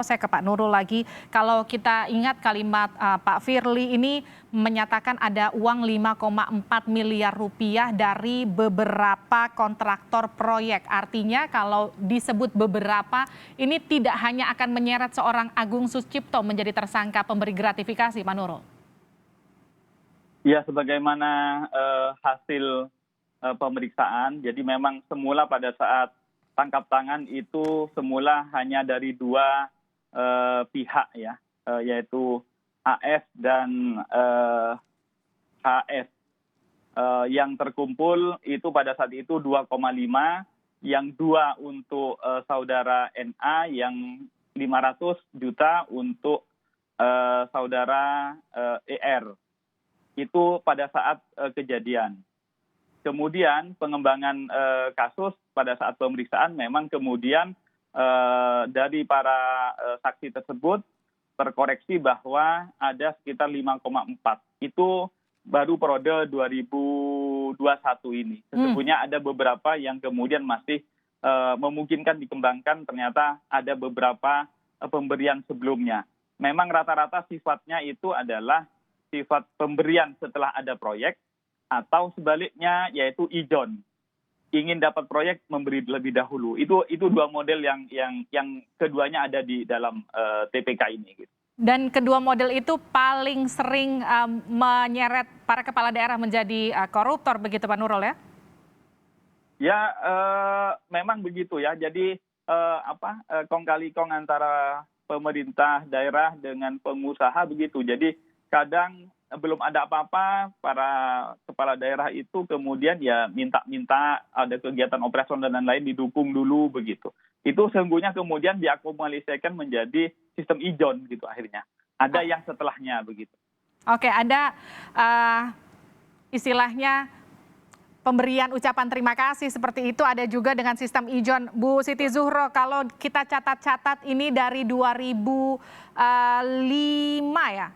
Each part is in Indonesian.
Saya ke Pak Nurul lagi, kalau kita ingat kalimat Pak Firly ini menyatakan ada uang 5,4 miliar rupiah dari beberapa kontraktor proyek. Artinya kalau disebut beberapa, ini tidak hanya akan menyeret seorang Agung Sucipto menjadi tersangka pemberi gratifikasi, Pak Nurul. Ya, sebagaimana hasil pemeriksaan, jadi memang semula pada saat tangkap tangan itu semula hanya dari dua pihak ya, yaitu AS dan HS. Yang terkumpul itu pada saat itu 2,5, yang 2 untuk saudara NA, yang 500 juta untuk saudara ER. Itu pada saat kejadian. Kemudian pengembangan kasus pada saat pemeriksaan memang kemudian dari para saksi tersebut terkoreksi bahwa ada sekitar 5,4. Itu baru periode 2021 ini. Sesungguhnya ada beberapa yang kemudian masih memungkinkan dikembangkan, ternyata ada beberapa pemberian sebelumnya. Memang rata-rata sifatnya itu adalah sifat pemberian setelah ada proyek, atau sebaliknya yaitu ijon, ingin dapat proyek memberi lebih dahulu. Itu dua model yang keduanya ada di dalam TPK ini. Gitu. Dan kedua model itu paling sering menyeret para kepala daerah menjadi koruptor, begitu Pak Nurul ya? Ya, memang begitu ya. Jadi kong kali kong antara pemerintah daerah dengan pengusaha begitu. Jadi kadang belum ada apa-apa, para kepala daerah itu kemudian ya minta ada kegiatan operasional dan lain didukung dulu begitu. Itu sesungguhnya kemudian diakumulasikan menjadi sistem ijon gitu akhirnya. Ada yang setelahnya begitu. Oke, ada istilahnya pemberian ucapan terima kasih seperti itu, ada juga dengan sistem ijon. Bu Siti Zuhro, kalau kita catat-catat ini dari 2005 ya,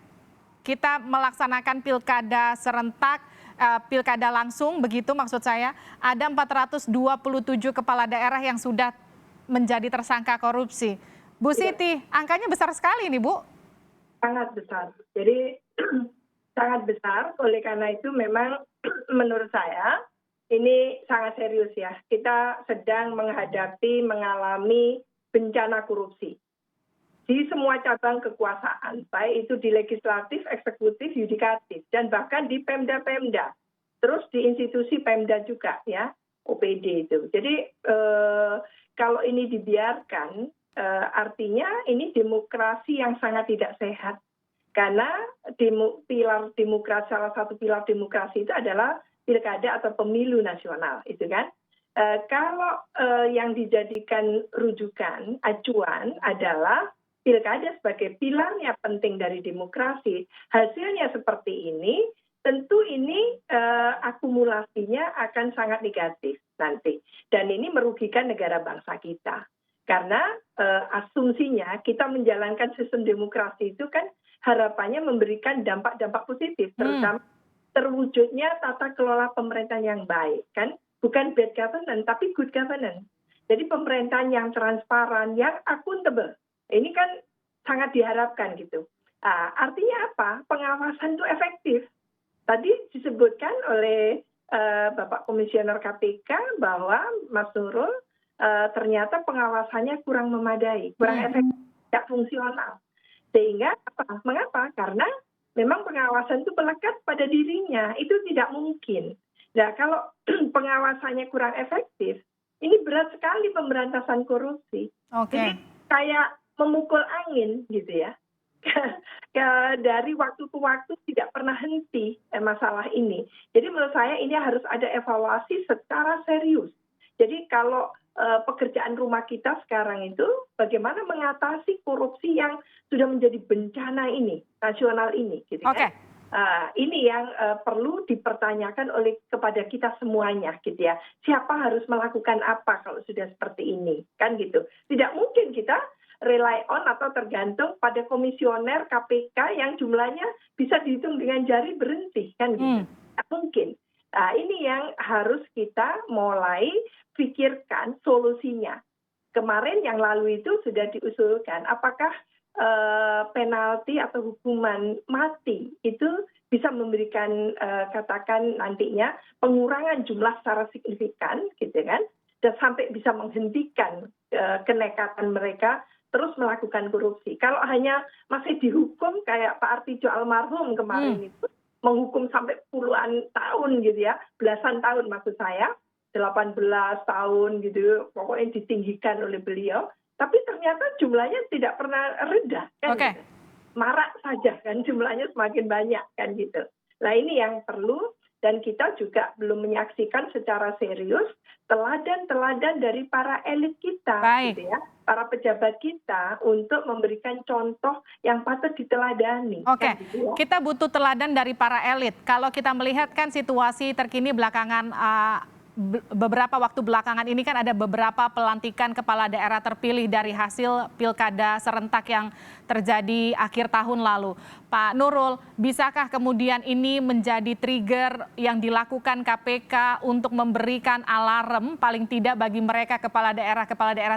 kita melaksanakan pilkada serentak, pilkada langsung begitu maksud saya, ada 427 kepala daerah yang sudah menjadi tersangka korupsi. Bu Siti, angkanya besar sekali nih Bu. Sangat besar. Jadi sangat besar, oleh karena itu memang menurut saya ini sangat serius ya. Kita sedang mengalami bencana korupsi di semua cabang kekuasaan, baik itu di legislatif, eksekutif, yudikatif, dan bahkan di Pemda-Pemda, terus di institusi Pemda juga ya, OPD itu. Jadi kalau ini dibiarkan, artinya ini demokrasi yang sangat tidak sehat, karena pilar demokrasi, salah satu pilar demokrasi itu adalah pilkada atau pemilu nasional, itu kan. Kalau yang dijadikan rujukan, acuan adalah pilkada sebagai pilarnya penting dari demokrasi, hasilnya seperti ini, tentu ini akumulasinya akan sangat negatif nanti. Dan ini merugikan negara bangsa kita. Karena asumsinya kita menjalankan sistem demokrasi itu kan harapannya memberikan dampak-dampak positif, terutama terwujudnya tata kelola pemerintahan yang baik. Kan bukan bad governance, tapi good governance. Jadi pemerintahan yang transparan, yang akuntabel. Ini kan sangat diharapkan gitu. Artinya apa? Pengawasan itu efektif. Tadi disebutkan oleh Bapak Komisioner KPK bahwa Mas Nurul ternyata pengawasannya kurang memadai, kurang efektif, tidak fungsional. Sehingga apa? Mengapa? Karena memang pengawasan itu melekat pada dirinya. Itu tidak mungkin. Nah, kalau pengawasannya kurang efektif, ini berat sekali pemberantasan korupsi. Jadi kayak memukul angin gitu ya. Dari waktu ke waktu tidak pernah henti masalah ini. Jadi menurut saya ini harus ada evaluasi secara serius. Jadi kalau pekerjaan rumah kita sekarang itu bagaimana mengatasi korupsi yang sudah menjadi bencana ini, nasional ini gitu kan. Ini yang perlu dipertanyakan kepada kita semuanya gitu ya. Siapa harus melakukan apa kalau sudah seperti ini kan gitu. Tidak mungkin kita rely on atau tergantung pada komisioner KPK yang jumlahnya bisa dihitung dengan jari berhenti kan gitu. Tidak mungkin. Ini yang harus kita mulai pikirkan solusinya. kemarin yang lalu itu sudah diusulkan, apakah penalti atau hukuman mati itu bisa memberikan katakan nantinya pengurangan jumlah secara signifikan, gitu kan, dan sampai bisa menghentikan kenekatan mereka terus melakukan korupsi. Kalau hanya masih dihukum kayak Pak Artijo almarhum kemarin itu, menghukum sampai puluhan tahun gitu ya, belasan tahun maksud saya, 18 tahun gitu, pokoknya ditinggikan oleh beliau. Tapi ternyata jumlahnya tidak pernah reda kan, gitu. Marak saja kan, jumlahnya semakin banyak kan gitu. Nah ini yang perlu, dan kita juga belum menyaksikan secara serius teladan-teladan dari para elit kita, gitu ya, para pejabat kita untuk memberikan contoh yang patut diteladani. Oke, kan gitu ya. kita butuh teladan dari para elit. Kalau kita melihat kan situasi terkini belakangan beberapa waktu belakangan ini kan ada beberapa pelantikan kepala daerah terpilih dari hasil pilkada serentak yang terjadi akhir tahun lalu. Pak Nurul, bisakah kemudian ini menjadi trigger yang dilakukan KPK untuk memberikan alarm paling tidak bagi mereka kepala daerah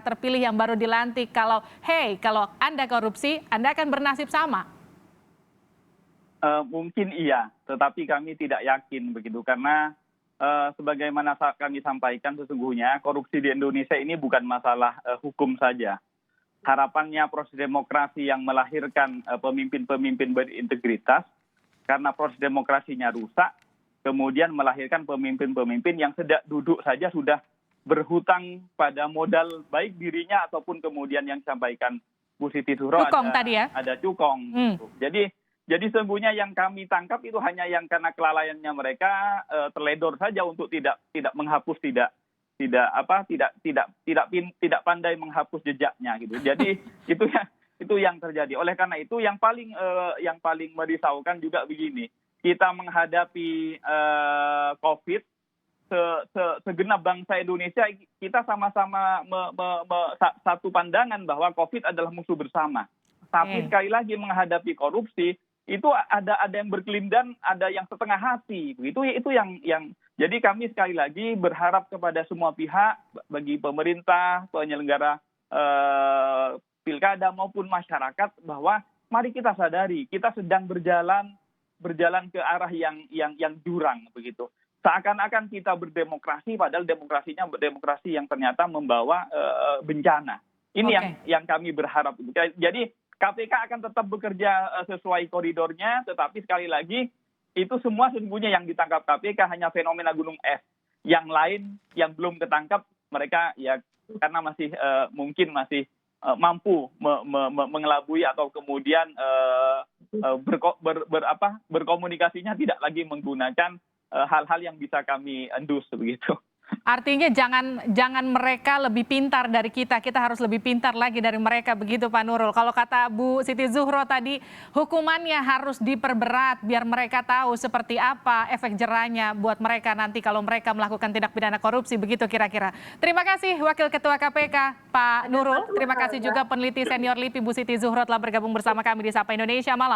terpilih yang baru dilantik kalau kalau Anda korupsi, Anda akan bernasib sama? Mungkin iya, tetapi kami tidak yakin begitu karena sebagaimana kami sampaikan sesungguhnya korupsi di Indonesia ini bukan masalah hukum saja. Harapannya proses demokrasi yang melahirkan pemimpin-pemimpin berintegritas, karena proses demokrasinya rusak, kemudian melahirkan pemimpin-pemimpin yang duduk saja sudah berhutang pada modal baik dirinya ataupun kemudian yang disampaikan Bu Siti Zuhro ada cukong. Jadi sesungguhnya yang kami tangkap itu hanya yang karena kelalaiannya mereka terledor saja untuk tidak menghapus, tidak pandai menghapus jejaknya gitu. Jadi itu yang terjadi. Oleh karena itu yang paling merisaukan juga begini. Kita menghadapi COVID, segenap bangsa Indonesia kita sama-sama satu pandangan bahwa COVID adalah musuh bersama. Tapi sekali lagi menghadapi korupsi itu ada yang berkelindan, ada yang setengah hati. Itu yang jadi kami sekali lagi berharap kepada semua pihak, bagi pemerintah, penyelenggara pilkada maupun masyarakat, bahwa mari kita sadari kita sedang berjalan ke arah yang jurang begitu. Seakan-akan kita berdemokrasi padahal demokrasinya demokrasi yang ternyata membawa bencana. Ini yang kami berharap. Jadi KPK akan tetap bekerja sesuai koridornya, tetapi sekali lagi itu semua sesungguhnya yang ditangkap KPK hanya fenomena gunung es. Yang lain yang belum ketangkap mereka ya karena masih mungkin masih mampu mengelabui atau kemudian berkomunikasinya tidak lagi menggunakan hal-hal yang bisa kami endus begitu. Artinya jangan mereka lebih pintar dari kita harus lebih pintar lagi dari mereka, begitu Pak Nurul. Kalau kata Bu Siti Zuhro tadi, hukumannya harus diperberat biar mereka tahu seperti apa efek jerahnya buat mereka nanti kalau mereka melakukan tindak pidana korupsi, begitu kira-kira. Terima kasih Wakil Ketua KPK Pak Nurul, terima kasih juga peneliti senior LIPI Bu Siti Zuhro telah bergabung bersama kami di Sapa Indonesia Malam.